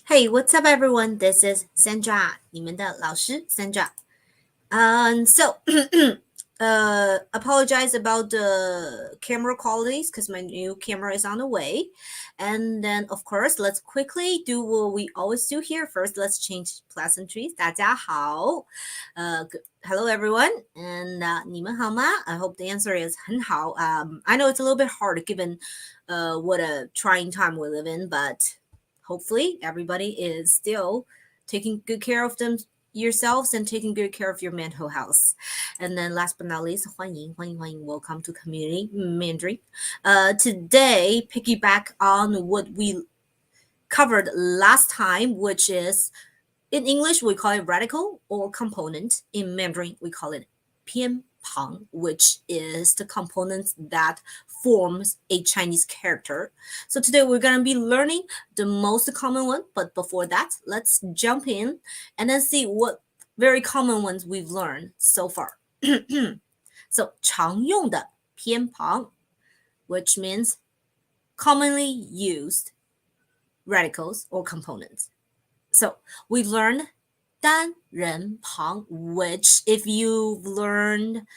Hey, what's up, everyone? This is Sandra, 你们的老师 Sandra. So apologize about the camera qualities because my new camera is on the way. And then, of course, let's quickly do what we always do here. First, let's change pleasantries. 大家好. Hello, everyone. And 你们好吗? I hope the answer is 很好. I know it's a little bit hard given what a trying time we live in, but hopefully everybody is still taking good care of them yourselves and taking good care of your mental health. And then last but not least, 欢迎, welcome to Community Mandarin. Today, piggyback on what we covered last time, which is in English, we call it radical or component. In Mandarin, we call it 偏旁, which is the component that forms a Chinese character. So today we're going to be learning the most common one. But before that, let's jump in and then see what very common ones we've learned so far. So 常用的偏旁, which means commonly used radicals or components. So we learned 单人旁, which if you've learned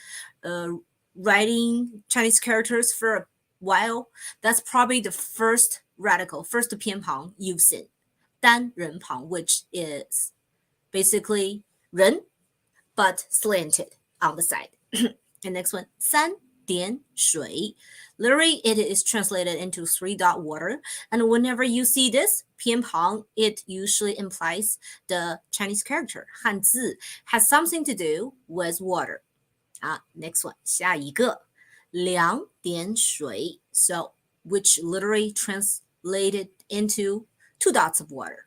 writing Chinese characters for a while, that's probably the first radical, first 偏旁 you've seen. 单人旁, which is basically 人 but slanted on the side. And next one, 三点水. Literally, it is translated into 3-dot water. And whenever you see this, 偏旁, it usually implies the Chinese character, 汉字, has something to do with water. Next one, 下一个, 两点水. So, which literally translated into 2 dots of water.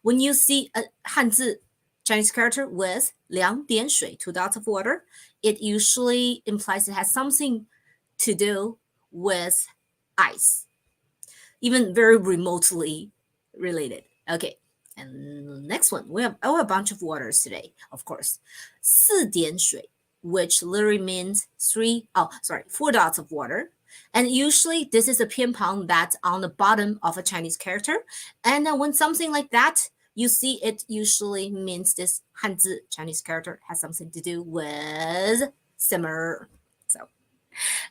When you see a 汉字 Chinese character with 两点水, 2 dots of water, it usually implies it has something to do with ice, even very remotely related. Okay, and next one, we have a bunch of waters today, of course. 四点水, which literally means 4 dots of water. And usually this is a 偏旁 that's on the bottom of a Chinese character. And then when something like that, you see it usually means this 汉字 Chinese character has something to do with simmer. So,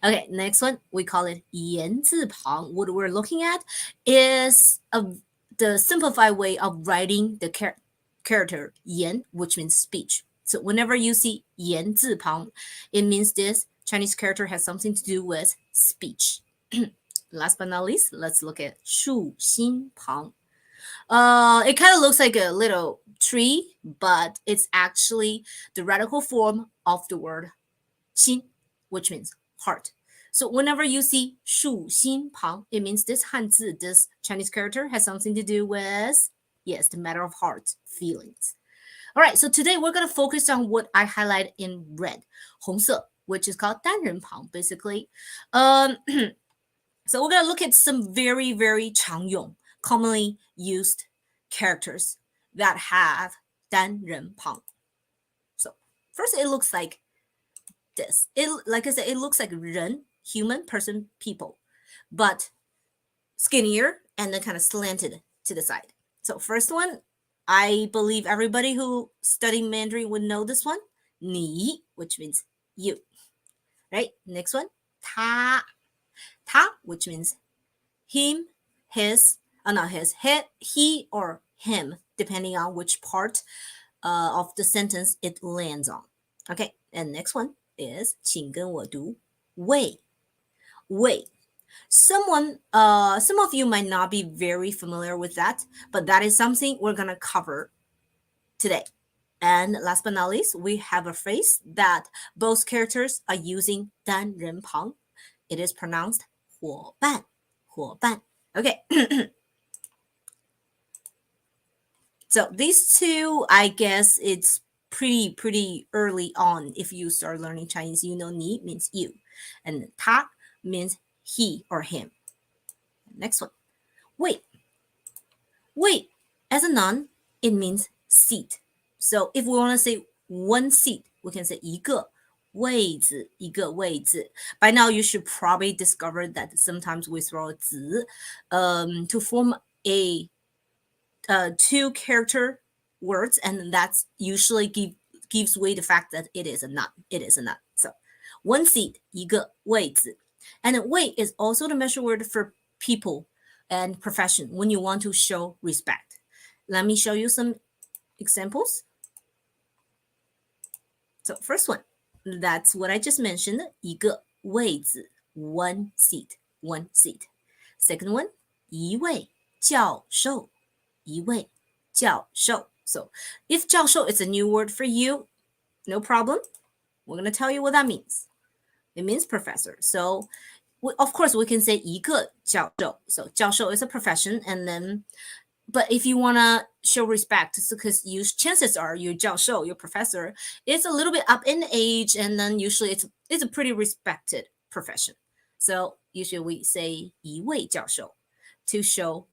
okay, next one, we call it 言字旁. What we're looking at is the simplified way of writing the character 言, which means speech. So whenever you see 言字旁, it means this Chinese character has something to do with speech. Last but not least, let's look at 竖心旁. It kind of looks like a little tree, but it's actually the radical form of the word 心, which means heart. So whenever you see 竖心旁, it means this 汉字, this Chinese character has something to do with, yes, the matter of heart, feelings. All right, so today we're going to focus on what I highlight in red, 红色, which is called 单人旁, basically. So we're going to look at some very, very 常用, commonly used characters that have 单人旁. So first, it looks like this. Like I said, it looks like 人, human, person, people, but skinnier and then kind of slanted to the side. So first one, I believe everybody who study Mandarin would know this one. 你, which means you. Right? Next one, 他, which means him, his, not his, he or him, depending on which part of the sentence it lands on. Okay, and next one is 请跟我读 way. Some of you might not be very familiar with that, but that is something we're going to cover today. And last but not least, we have a phrase that both characters are using 单人旁. It is pronounced 伙伴. Okay. So these two, I guess it's pretty early on. If you start learning Chinese, you know 你 means you, and 他 means he or him. Next one, wait. As a noun, it means seat. So if we want to say one seat, we can say 一个位子. By now, you should probably discover that sometimes we throw 子 to form a two character words, and that's usually gives away the fact that it is a noun. It is a noun. So one seat, 一个位子. And wei is also the measure word for people and profession when you want to show respect. Let me show you some examples. So first one, that's what I just mentioned, 一个位子, one seat, one seat. Second one, 一位教授, 一位教授. So if 教授 is a new word for you, no problem. We're going to tell you what that means. It means professor. So of course we can say 一个教授. So 教授 is a profession, and then but if you want to show respect, because chances are your 教授, your professor, is a little bit up in age, and then usually it's a pretty respected profession. So usually we say 一位教授 to show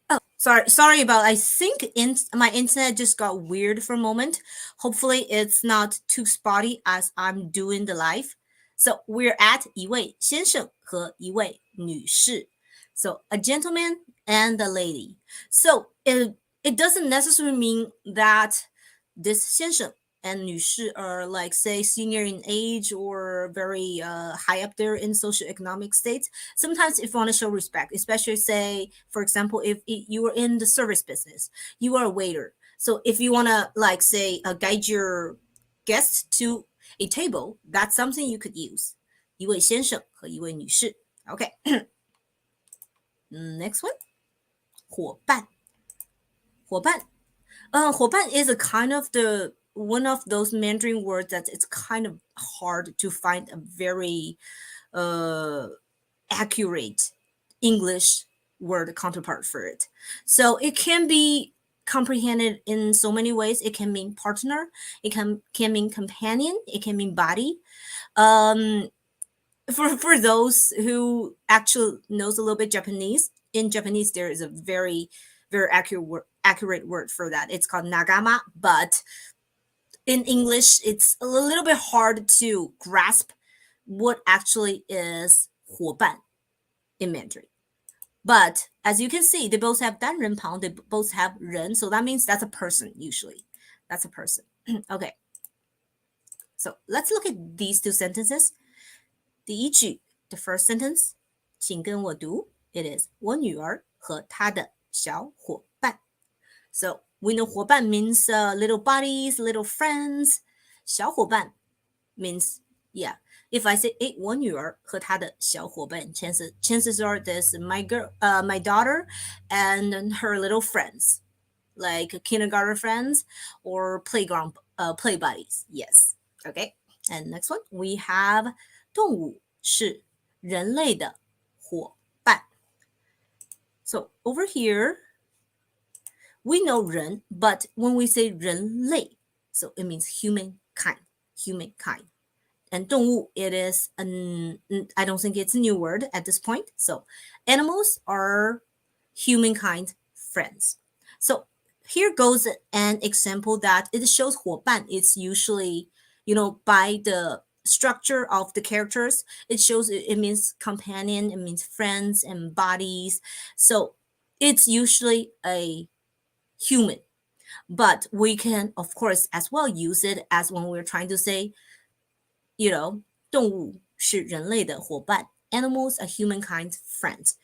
Oh, sorry about. I think my internet just got weird for a moment. Hopefully, it's not too spotty as I'm doing the live. So we're at 一位先生和一位女士. So a gentleman and a lady. So it doesn't necessarily mean that this 先生 and 女士 are like, say, senior in age or very high up there in socioeconomic states. Sometimes if you want to show respect, especially say, for example, if you are in the service business, you are a waiter. So if you want to like say guide your guests to a table, that's something you could use. 一位先生和一位女士. Okay. Next one. 伙伴. 伙伴. 伙伴 is a kind of the one of those Mandarin words that it's kind of hard to find a very accurate English word counterpart for it. So it can be comprehended in so many ways. It can mean partner, it can mean companion, it can mean body. For those who actually knows a little bit Japanese, in Japanese there is a very accurate word for that. It's called nagama, but in English it's a little bit hard to grasp what actually is 伙伴 in Mandarin. But as you can see, they both have 单人旁, they both have 人, so that means that's a person usually. That's a person. Okay. So let's look at these two sentences. 第一句, the first sentence, 请跟我读. It is 我女儿和她的小伙伴. So we know 伙伴 means little buddies, little friends. 小伙伴 means, yeah. If I say 我女儿和她的小伙伴, chances are this my daughter and her little friends, like kindergarten friends or playground play buddies. Yes. Okay. And next one, we have 动物是人类的伙伴. So over here, we know 人, but when we say 人类, so it means humankind. And 动物, it is I don't think it's a new word at this point. So animals are humankind friends. So here goes an example that it shows 伙伴. It's usually, by the structure of the characters, it shows it means companion, it means friends and bodies. So it's usually a human. But we can, of course, as well use it as when we're trying to say, 动物是人类的伙伴. Animals are humankind friends.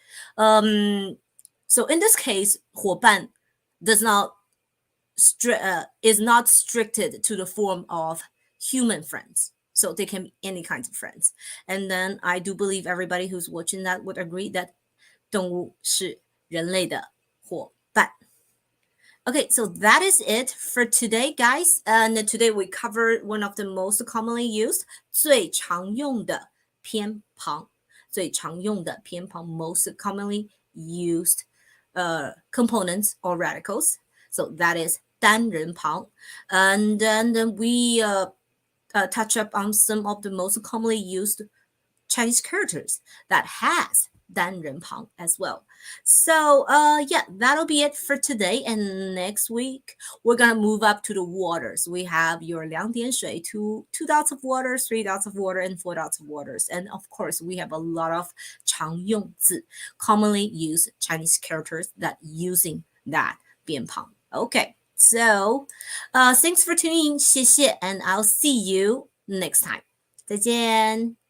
So in this case, 伙伴 is not restricted to the form of human friends. So they can be any kinds of friends. And then I do believe everybody who's watching that would agree that 动物是人类的伙伴. Okay, so that is it for today, guys. And today we covered one of the most commonly used, 最常用的偏旁, most commonly used components or radicals. So that is 单人旁. And then we touch up on some of the most commonly used Chinese characters that has 单人旁 as well. So yeah, that'll be it for today. And next week we're gonna move up to the waters. We have your 2点水, two dots of water, 3 dots of water, and 4 dots of waters. And of course, we have a lot of 常用字, commonly used Chinese characters that using that 偏旁. Okay, so thanks for tuning in, 谢谢, and I'll see you next time. 再见。